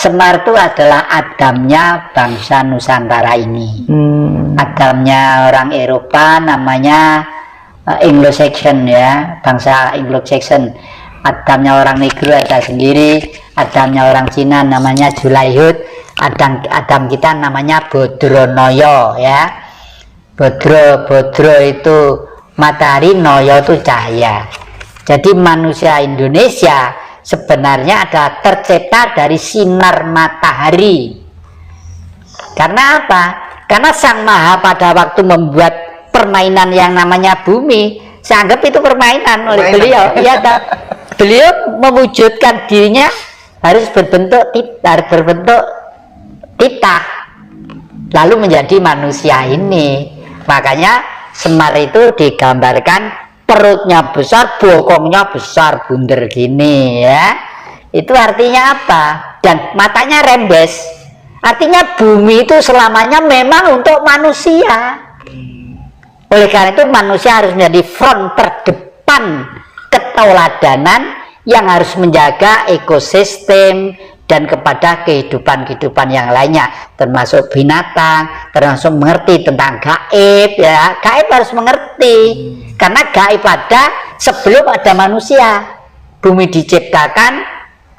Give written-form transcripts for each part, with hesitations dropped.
Semar itu adalah Adamnya bangsa Nusantara ini. Adamnya orang Eropa namanya Anglo-Saxon ya, bangsa Anglo-Saxon. Adamnya orang Negro ada sendiri, Adamnya orang Cina namanya Julaihut, Adam kita namanya Bodronoyo ya. Bodro itu matahari, Noyo itu cahaya. Jadi manusia Indonesia sebenarnya adalah tercipta dari sinar matahari. Karena apa? Karena Sang Maha pada waktu membuat permainan yang namanya bumi, saya anggap itu permainan oleh beliau. Ya, beliau mewujudkan dirinya harus berbentuk titah, lalu menjadi manusia ini. Makanya Semar itu digambarkan perutnya besar, bokongnya besar, bunder gini ya. Itu artinya apa? Dan matanya rembes. Artinya bumi itu selamanya memang untuk manusia. Oleh karena itu manusia harus menjadi front terdepan keteladanan yang harus menjaga ekosistem dan kepada kehidupan yang lainnya, termasuk binatang, termasuk mengerti tentang gaib ya. Gaib harus mengerti, karena gaib ada sebelum ada manusia. Bumi diciptakan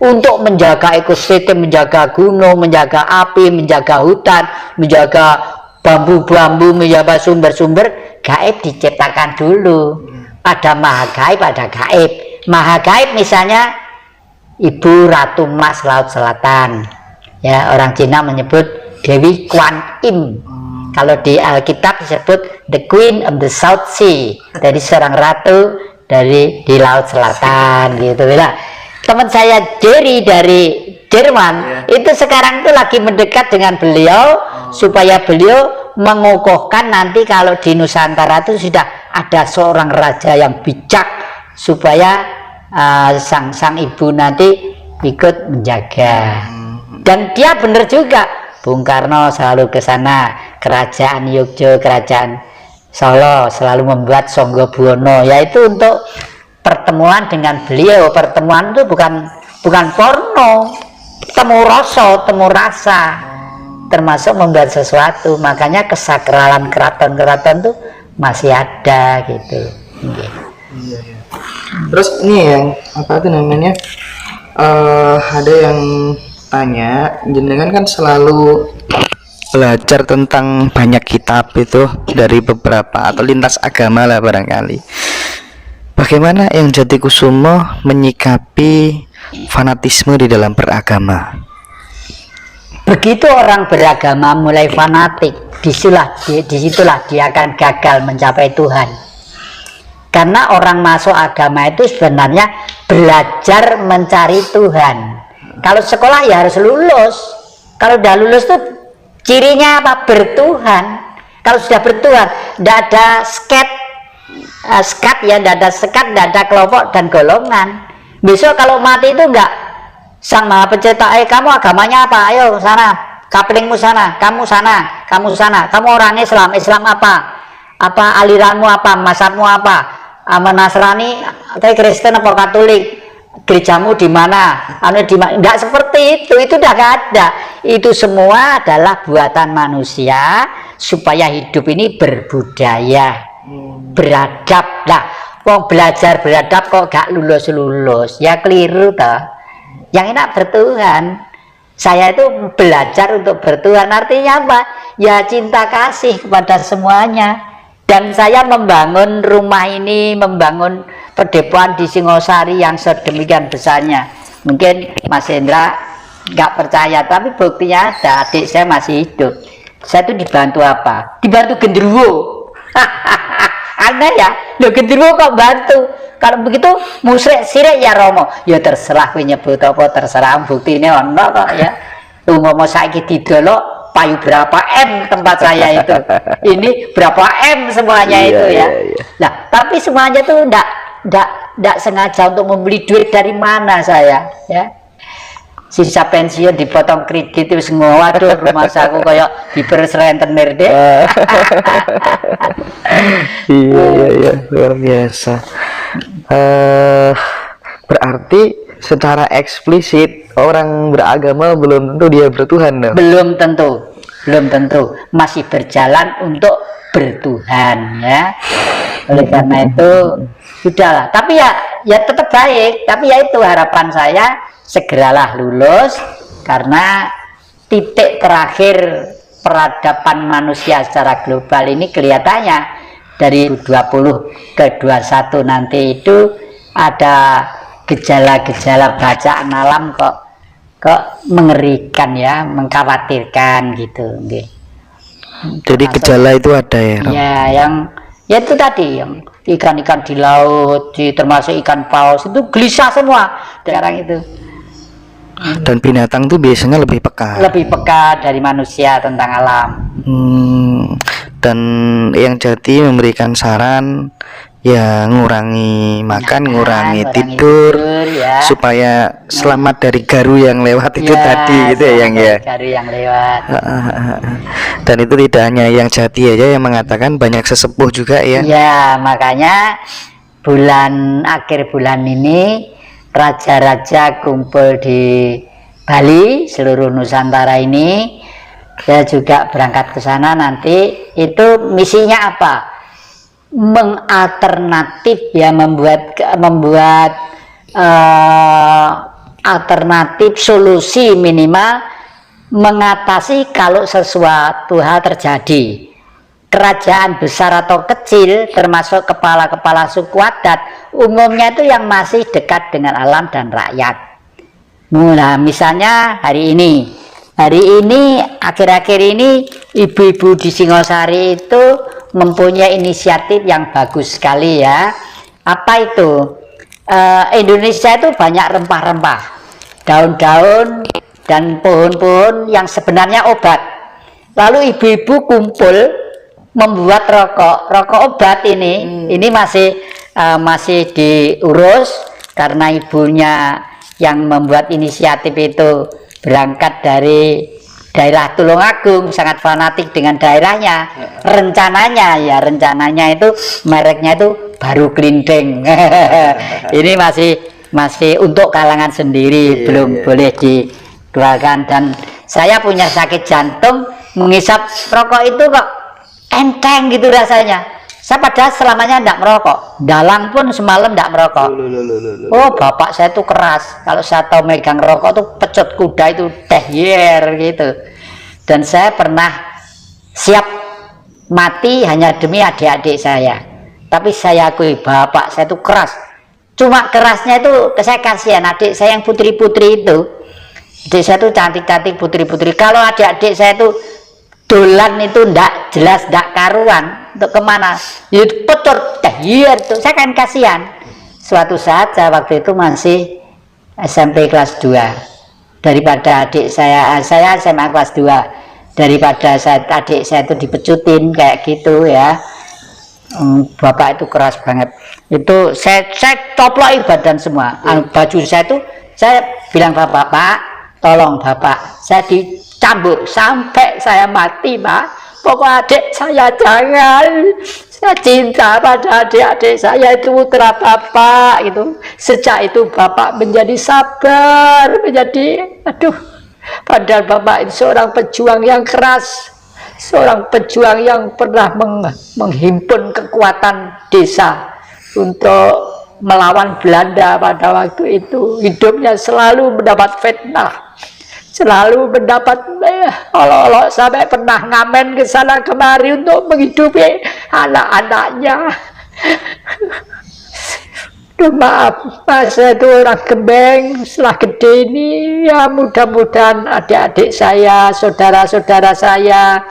untuk menjaga ekosistem, menjaga gunung, menjaga api, menjaga hutan, menjaga bambu-bambu, menjaga sumber-sumber. Gaib diciptakan dulu. Ada maha gaib, ada gaib. Maha gaib misalnya Ibu Ratu Mas Laut Selatan ya, orang Cina menyebut Dewi Kuan Im. Kalau di Alkitab disebut the Queen of the South Sea, dari seorang ratu di Laut Selatan gitu. Nah, teman saya Jerry dari Jerman itu sekarang itu lagi mendekat dengan beliau supaya beliau mengukuhkan nanti kalau di Nusantara itu sudah ada seorang raja yang bijak, supaya sang ibu nanti ikut menjaga. Dan dia benar juga, Bung Karno selalu ke sana, kerajaan Yogyakarta, kerajaan Solo selalu membuat Songgo Buwono, yaitu untuk pertemuan dengan beliau. Pertemuan itu bukan porno, temu rasa, temu rasa, termasuk membuat sesuatu. Makanya kesakralan keraton-keraton itu masih ada gitu. Iya. Terus ini yang apa tuh namanya, ada yang tanya, jenengan kan selalu belajar tentang banyak kitab itu dari beberapa atau lintas agama lah barangkali. Bagaimana yang Jatikusumo menyikapi fanatisme di dalam beragama? Begitu orang beragama mulai fanatik, disitulah dia akan gagal mencapai Tuhan. Karena orang masuk agama itu sebenarnya belajar mencari Tuhan. Kalau sekolah ya harus lulus. Kalau udah lulus tuh cirinya apa? Bertuhan. Kalau sudah bertuhan, tidak ada skat ya, tidak ada sekat, tidak ada kelompok dan golongan. Besok kalau mati itu enggak, Sang Maha Pencipta, kamu agamanya apa? Ayo sana, kaplingmu sana, kamu sana, kamu sana. Kamu orang Islam, Islam apa? Apa aliranmu apa? Mazhabmu apa? Nasrani, atau Kristen apa Katolik, gerejamu di mana? Enggak seperti itu udah gak ada. Itu semua adalah buatan manusia supaya hidup ini berbudaya, beradab. Lah, wong belajar beradab kok gak lulus, ya keliru toh. Yang enak bertuhan. Saya itu belajar untuk bertuhan, artinya apa? Ya cinta kasih kepada semuanya. Dan saya membangun rumah ini, membangun perdepoan di Singosari yang sedemikian besarnya. Mungkin Mas Hendra nggak percaya, tapi buktinya ada, adik saya masih hidup. Saya itu dibantu apa? Dibantu genderuwo. Aneh ya, lo genderuwo kok bantu? Kalau begitu musyrik sirik ya Romo. Ya terserah kowe nyebut apa, terserah, buktine ono kok ya. Umpama saiki didolok payu berapa M tempat saya itu, ini berapa M semuanya itu ya. Nah, tapi semuanya tuh enggak sengaja untuk membeli duit dari mana saya ya. Sisa pensiun dipotong kredit itu semua, waduh rumah saku kayak diperes rentenir deh. Iya luar biasa. Berarti secara eksplisit orang beragama belum tentu dia bertuhan dong. Belum tentu masih berjalan untuk bertuhan ya. Oleh karena itu sudahlah, tapi ya tetap baik, tapi ya itu harapan saya segeralah lulus, karena titik terakhir peradaban manusia secara global ini kelihatannya dari 20 ke 21 nanti itu ada gejala-gejala bacaan alam kok mengerikan ya, mengkhawatirkan gitu. Jadi gejala itu ada ya? Ya, ya itu tadi yang ikan-ikan di laut, termasuk ikan paus itu gelisah semua sekarang itu. Dan binatang tuh biasanya lebih peka. Lebih peka dari manusia tentang alam. Dan yang jadi memberikan saran ya ngurangi makan, ngurangi tidur ya. Supaya selamat dari garu yang lewat itu tadi gitu ya yang ya. Garu yang lewat. Dan itu tidak hanya yang Jati aja yang mengatakan, banyak sesepuh juga ya. Ya, makanya akhir bulan ini raja-raja kumpul di Bali, seluruh Nusantara ini. Saya juga berangkat ke sana nanti. Itu misinya apa? Mengalternatif ya, membuat alternatif solusi minimal mengatasi kalau sesuatu hal terjadi. Kerajaan besar atau kecil, termasuk kepala-kepala suku adat, umumnya itu yang masih dekat dengan alam dan rakyat. Nah, misalnya hari ini akhir-akhir ini ibu-ibu di Singosari itu mempunyai inisiatif yang bagus sekali ya. Apa itu? Indonesia itu banyak rempah-rempah, daun-daun dan pohon-pohon yang sebenarnya obat. Lalu ibu-ibu kumpul membuat rokok obat ini masih diurus karena ibunya yang membuat inisiatif itu berangkat dari daerah Tulungagung, sangat fanatik dengan daerahnya. Rencananya itu mereknya itu Baru Glinding. Ini masih untuk kalangan sendiri, belum boleh dikeluarkan. Dan saya punya sakit jantung, menghisap rokok itu kok enteng gitu rasanya. Saya padahal selamanya tidak merokok, dalang pun semalam tidak merokok. Oh, bapak saya tuh keras, kalau saya tahu megang rokok tuh pecut kuda itu tehyer gitu. Dan saya pernah siap mati hanya demi adik-adik saya. Tapi saya akui bapak saya tuh keras. Cuma kerasnya itu saya kasihan adik saya yang putri-putri itu. Adik saya tuh cantik-cantik putri-putri. Kalau adik-adik saya tuh dolan itu ndak jelas, ndak karuan, untuk kemana ya petur iya tuh, saya kan kasihan. Suatu saat saya waktu itu masih SMP kelas 2, daripada adik saya SMA kelas 2, daripada adik saya itu dipecutin kayak gitu ya. Bapak itu keras banget, itu saya coploki badan semua. Baju saya itu saya bilang bapak, tolong bapak saya dicambuk sampai saya mati, Pak. Pokok adik saya jangan. Saya cinta pada adik-adik saya itu putra bapak gitu. Sejak itu bapak menjadi sabar, padahal bapak itu seorang pejuang yang keras, seorang pejuang yang pernah menghimpun kekuatan desa untuk melawan Belanda pada waktu itu. Hidupnya selalu mendapat fitnah, selalu mendapat olok-olok, sampai pernah ngamen ke sana kemari untuk menghidupi anak-anaknya. Maaf, saya itu orang Gembeng. Setelah gede ini ya mudah-mudahan adik-adik saya, saudara-saudara saya,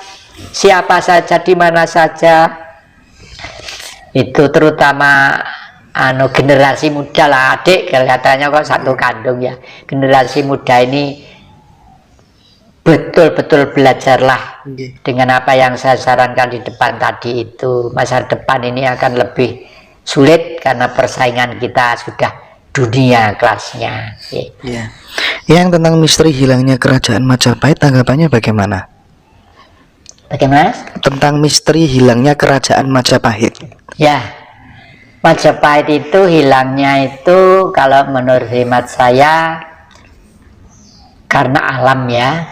siapa saja di mana saja, itu terutama generasi muda lah, adik kelihatannya kok satu kandung ya. Generasi muda ini betul-betul belajarlah dengan apa yang saya sarankan di depan tadi itu. Masa depan ini akan lebih sulit karena persaingan kita sudah dunia kelasnya. Yang tentang misteri hilangnya kerajaan Majapahit, tanggapannya bagaimana? Bagaimana? Tentang misteri hilangnya kerajaan Majapahit. Ya, Majapahit itu hilangnya itu kalau menurut hemat saya karena alam ya.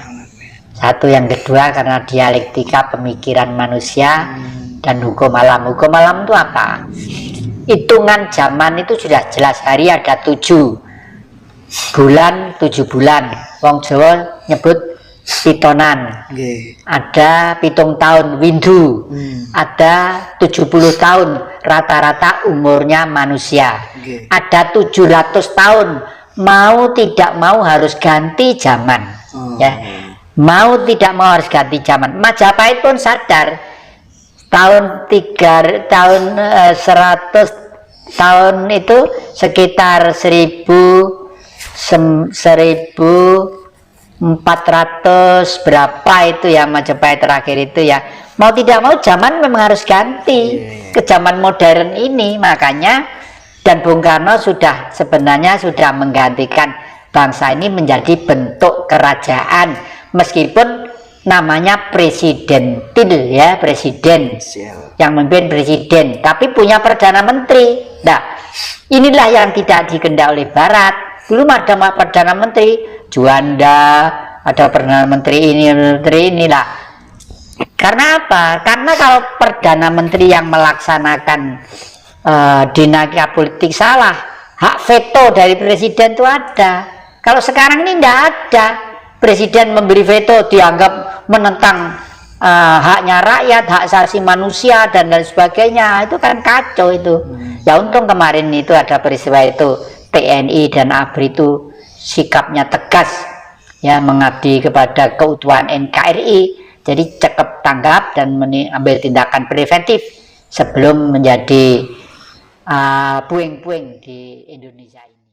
Satu, yang kedua karena dialektika pemikiran manusia dan hukum alam. Hukum alam itu apa? Hitungan zaman itu sudah jelas, hari ada 7 bulan, 7 bulan. Wong Jawa nyebut pitonan. Ada pitung tahun windu. Ada 70 tahun rata-rata umurnya manusia. Ada 700 tahun. Mau tidak mau harus ganti zaman. Ya. Mau tidak mau harus ganti zaman. Majapahit pun sadar tahun 100 tahun itu sekitar 1400 berapa itu ya, Majapahit terakhir itu ya. Mau tidak mau zaman memang harus ganti ke zaman modern ini. Makanya dan Bung Karno sebenarnya sudah menggantikan bangsa ini menjadi bentuk kerajaan. Meskipun namanya presidentil ya, presiden yang memimpin presiden, tapi punya perdana menteri. Nah, inilah yang tidak dikehendak oleh Barat. Belum ada perdana menteri Juanda, ada perdana menteri ini, menteri inilah. Karena apa? Karena kalau perdana menteri yang melaksanakan dinamika politik salah, hak veto dari presiden itu ada. Kalau sekarang ini tidak ada. Presiden memberi veto dianggap menentang haknya rakyat, hak asasi manusia dan lain sebagainya. Itu kan kacau itu. Ya untung kemarin itu ada peristiwa itu, TNI dan ABRI itu sikapnya tegas ya, mengabdi kepada keutuhan NKRI. Jadi cepat tanggap dan mengambil tindakan preventif sebelum menjadi puing-puing di Indonesia ini.